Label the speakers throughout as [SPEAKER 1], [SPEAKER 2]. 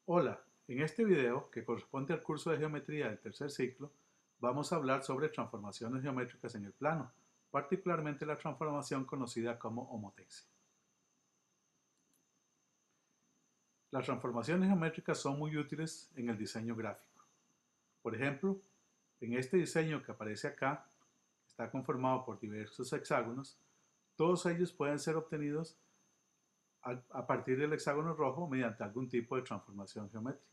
[SPEAKER 1] Hola, en este video, que corresponde al curso de geometría del tercer ciclo, vamos a hablar sobre transformaciones geométricas en el plano, particularmente la transformación conocida como homotexia. Las transformaciones geométricas son muy útiles en el diseño gráfico. Por ejemplo, en este diseño que aparece acá, está conformado por diversos hexágonos, todos ellos pueden ser obtenidos a partir del hexágono rojo mediante algún tipo de transformación geométrica.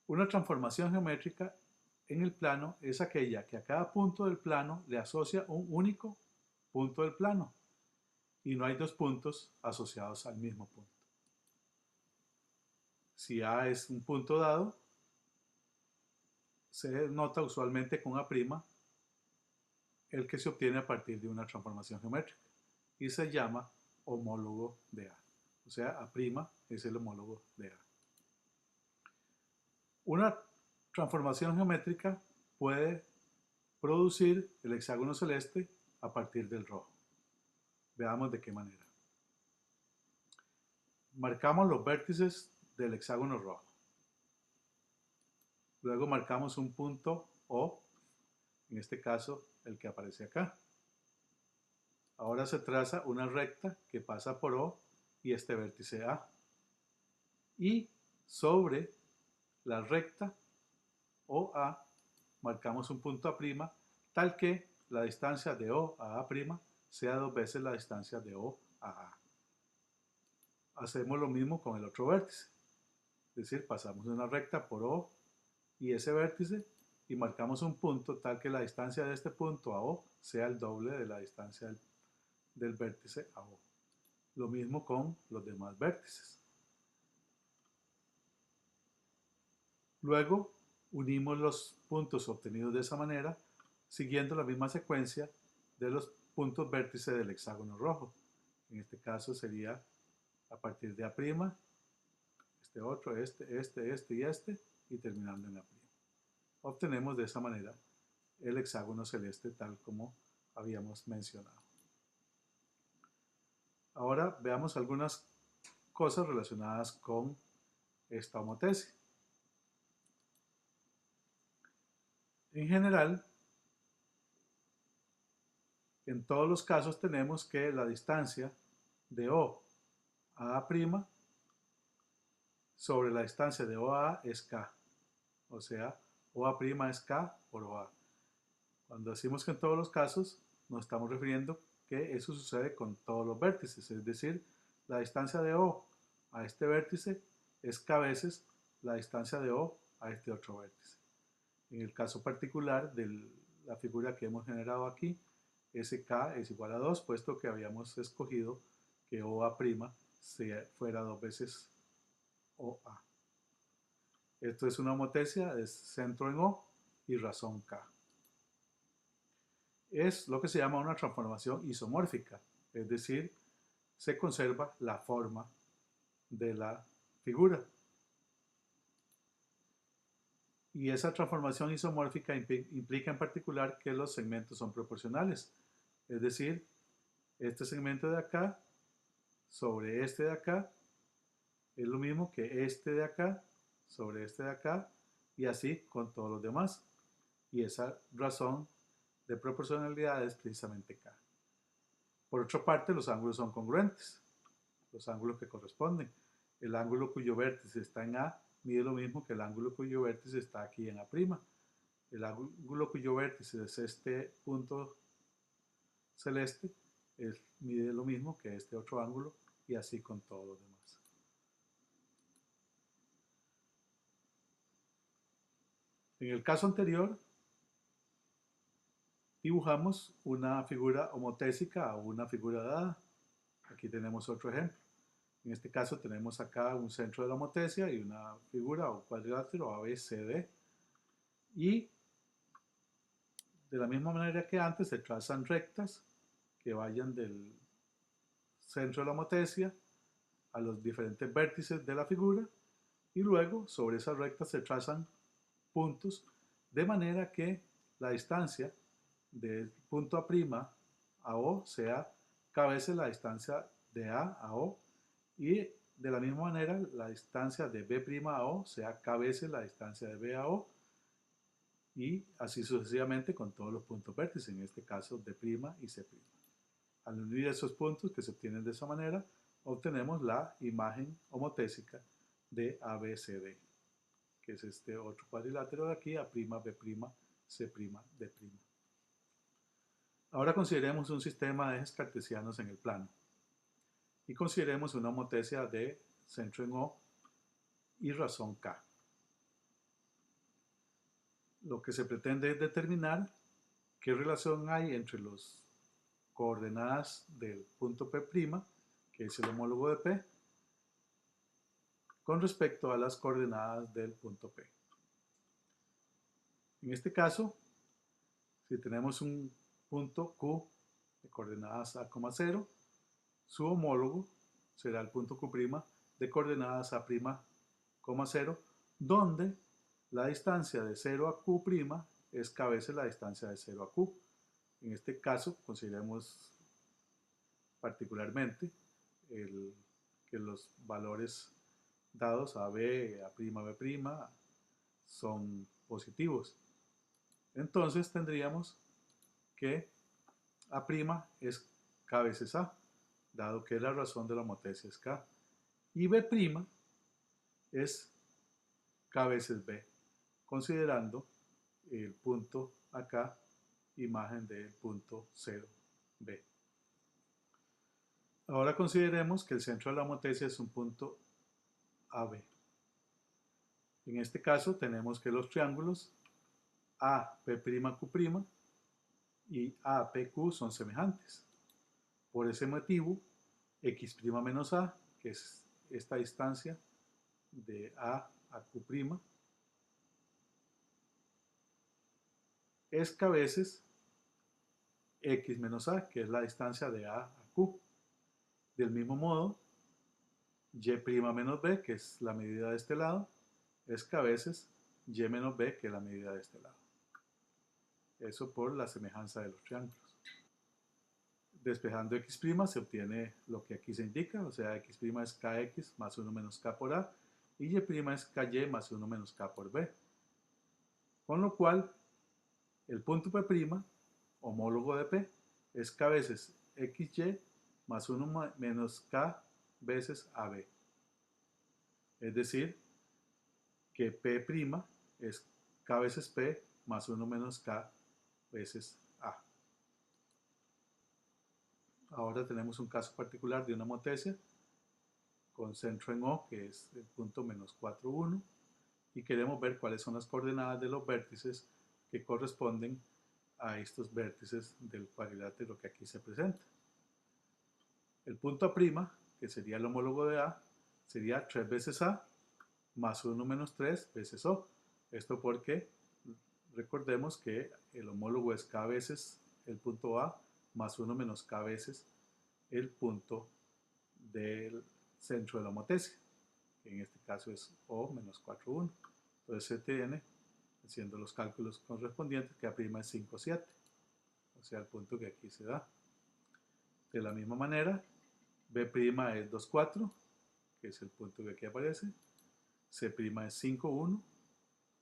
[SPEAKER 1] Una transformación geométrica en el plano es aquella que a cada punto del plano le asocia un único punto del plano y no hay dos puntos asociados al mismo punto. Si A es un punto dado, se denota usualmente con A' el que se obtiene a partir de una transformación geométrica y se llama homólogo de A. O sea, A' es el homólogo de A. Una transformación geométrica puede producir el hexágono celeste a partir del rojo. Veamos de qué manera. Marcamos los vértices del hexágono rojo. Luego marcamos un punto O, en este caso el que aparece acá. Ahora se traza una recta que pasa por O y este vértice A. Y sobre la recta OA marcamos un punto A', tal que la distancia de O a A' sea dos veces la distancia de O a A. Hacemos lo mismo con el otro vértice. Es decir, pasamos una recta por O y ese vértice y marcamos un punto tal que la distancia de este punto a O sea el doble de la distancia del vértice a O. Lo mismo con los demás vértices. Luego unimos los puntos obtenidos de esa manera siguiendo la misma secuencia de los puntos vértices del hexágono rojo. En este caso sería a partir de A', este otro, este y terminando en A'. Obtenemos de esa manera el hexágono celeste tal como habíamos mencionado. Ahora veamos algunas cosas relacionadas con esta homotexia. En general, en todos los casos tenemos que la distancia de O a A' sobre la distancia de O a A es K. O sea, OA' es K por OA. Cuando decimos que en todos los casos, nos estamos refiriendo que eso sucede con todos los vértices, es decir, la distancia de O a este vértice es K veces la distancia de O a este otro vértice. En el caso particular de la figura que hemos generado aquí, ese K es igual a 2, puesto que habíamos escogido que OA' fuera dos veces OA. Esto es una homotexia, es centro en O y razón K. Es lo que se llama una transformación isomórfica, es decir, se conserva la forma de la figura. Y esa transformación isomórfica implica en particular que los segmentos son proporcionales, es decir, este segmento de acá sobre este de acá es lo mismo que este de acá sobre este de acá y así con todos los demás. Y esa razón de proporcionalidad es precisamente K. Por otra parte, los ángulos son congruentes, los ángulos que corresponden. El ángulo cuyo vértice está en A mide lo mismo que el ángulo cuyo vértice está aquí en A'. El ángulo cuyo vértice es este punto celeste mide lo mismo que este otro ángulo y así con todos los demás. En el caso anterior, dibujamos una figura homotésica o una figura dada. Aquí tenemos otro ejemplo. En este caso tenemos acá un centro de la homotexia y una figura o cuadrilátero ABCD. Y de la misma manera que antes se trazan rectas que vayan del centro de la homotexia a los diferentes vértices de la figura y luego sobre esas rectas se trazan puntos de manera que la distancia del punto A' a O sea K veces la distancia de A a O y de la misma manera la distancia de B' a O sea K veces la distancia de B a O, y así sucesivamente con todos los puntos vértices, en este caso D' y C'. Al unir esos puntos que se obtienen de esa manera, obtenemos la imagen homotésica de ABCD, que es este otro cuadrilátero de aquí, A', B', C', D'. Ahora consideremos un sistema de ejes cartesianos en el plano y consideremos una homotesia de centro en O y razón K. Lo que se pretende es determinar qué relación hay entre las coordenadas del punto P', que es el homólogo de P, con respecto a las coordenadas del punto P. En este caso, si tenemos un punto Q de coordenadas A, 0, su homólogo será el punto Q' de coordenadas A', 0, donde la distancia de 0 a Q' es K veces la distancia de 0 a Q. En este caso, consideremos particularmente que los valores dados a B, A', B' son positivos. Entonces tendríamos que A' es K veces A, dado que la razón de la homotesia es K, y B' es K veces B, considerando el punto acá, imagen del punto 0B. Ahora consideremos que el centro de la homotesia es un punto AB. En este caso tenemos que los triángulos AP'Q' y APQ son semejantes. Por ese motivo, X' menos A, que es esta distancia de A a Q', es K veces X menos A, que es la distancia de A a Q. Del mismo modo, Y' menos B, que es la medida de este lado, es K veces Y menos B, que es la medida de este lado. Eso por la semejanza de los triángulos. Despejando X' se obtiene lo que aquí se indica, o sea, X' es KX más 1 menos K por A, y Y' es KY más 1 menos K por B. Con lo cual, el punto P', homólogo de P, es K veces XY más 1 menos K veces AB. Es decir, que P' es K veces P más 1 menos K veces A. Ahora tenemos un caso particular de una homotesia con centro en O, que es el punto menos 4, 1, y queremos ver cuáles son las coordenadas de los vértices que corresponden a estos vértices del cuadrilátero que aquí se presenta. El punto A', que sería el homólogo de A, sería 3 veces A más 1 menos 3 veces O. Esto porque recordemos que el homólogo es K veces el punto A más 1 menos K veces el punto del centro de la homotesia, que en este caso es O menos 4, 1. Entonces se tiene, haciendo los cálculos correspondientes, que A' es 5, 7, o sea, el punto que aquí se da. De la misma manera, B' es 2, 4, que es el punto que aquí aparece. C' es 5, 1,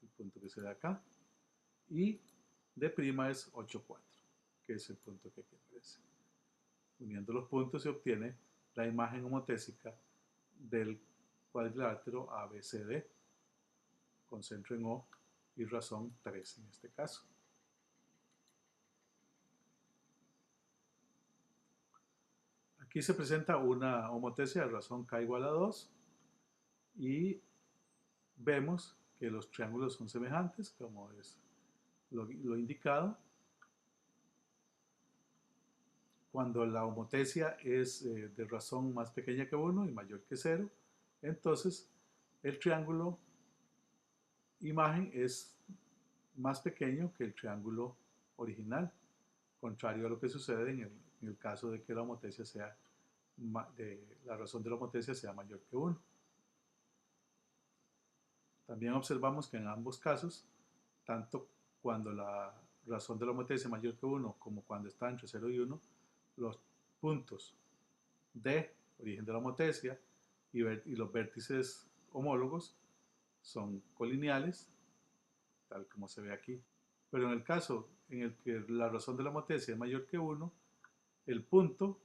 [SPEAKER 1] el punto que se da acá. Y D' es 8, 4, que es el punto que aquí aparece. Uniendo los puntos se obtiene la imagen homotésica del cuadrilátero ABCD, con centro en O y razón 3 en este caso. Aquí se presenta una homotesia de razón K igual a 2 y vemos que los triángulos son semejantes, como es lo indicado. Cuando la homotesia es de razón más pequeña que 1 y mayor que 0, entonces el triángulo imagen es más pequeño que el triángulo original, contrario a lo que sucede en el caso de que la homotesia sea la razón de la homotesia sea mayor que 1. También observamos que en ambos casos, tanto cuando la razón de la homotesia es mayor que 1 como cuando está entre 0 y 1, los puntos D, origen de la homotesia, y los vértices homólogos son colineales, tal como se ve aquí. Pero en el caso en el que la razón de la homotesia es mayor que 1, el punto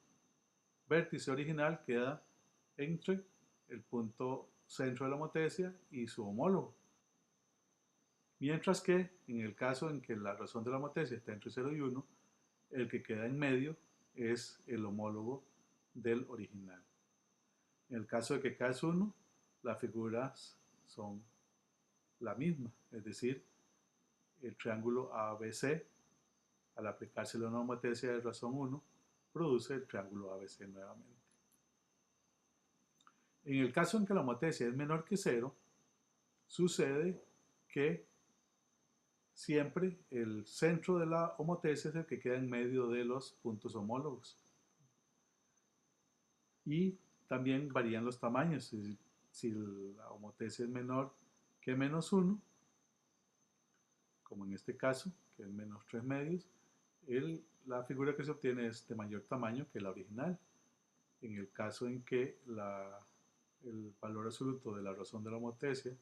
[SPEAKER 1] vértice original queda entre el punto centro de la homotesia y su homólogo. Mientras que en el caso en que la razón de la homotesia está entre 0 y 1, el que queda en medio es el homólogo del original. En el caso de que K es 1, las figuras son la misma, es decir, el triángulo ABC, al aplicarse la homotesia de razón 1, produce el triángulo ABC nuevamente. En el caso en que la homotesia es menor que 0, sucede que siempre el centro de la homotesia es el que queda en medio de los puntos homólogos. Y también varían los tamaños. Si la homotesia es menor que menos 1, como en este caso, que es menos 3 medios, la figura que se obtiene es de mayor tamaño que la original. En el caso en que el valor absoluto de la razón de la homotesia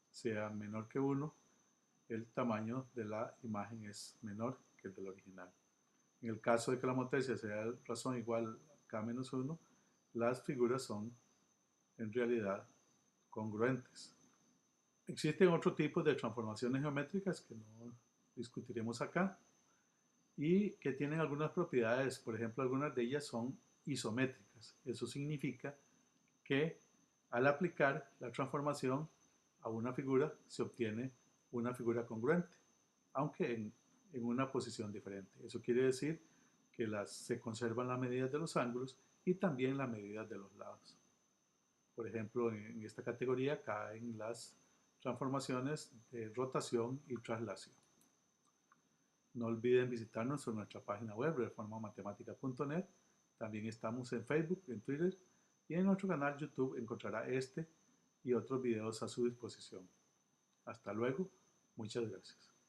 [SPEAKER 1] sea menor que 1, el tamaño de la imagen es menor que el del original. En el caso de que la homotesia sea razón igual a K-1, las figuras son en realidad congruentes. Existen otros tipos de transformaciones geométricas que no discutiremos acá y que tienen algunas propiedades. Por ejemplo, algunas de ellas son isométricas. Eso significa que al aplicar la transformación a una figura se obtiene una figura congruente, aunque en una posición diferente. Eso quiere decir que se conservan las medidas de los ángulos y también las medidas de los lados. Por ejemplo, en esta categoría caen las transformaciones de rotación y traslación. No olviden visitarnos en nuestra página web reformamatemática.net. También estamos en Facebook, en Twitter y en nuestro canal YouTube encontrará este y otros videos a su disposición. Hasta luego, muchas gracias.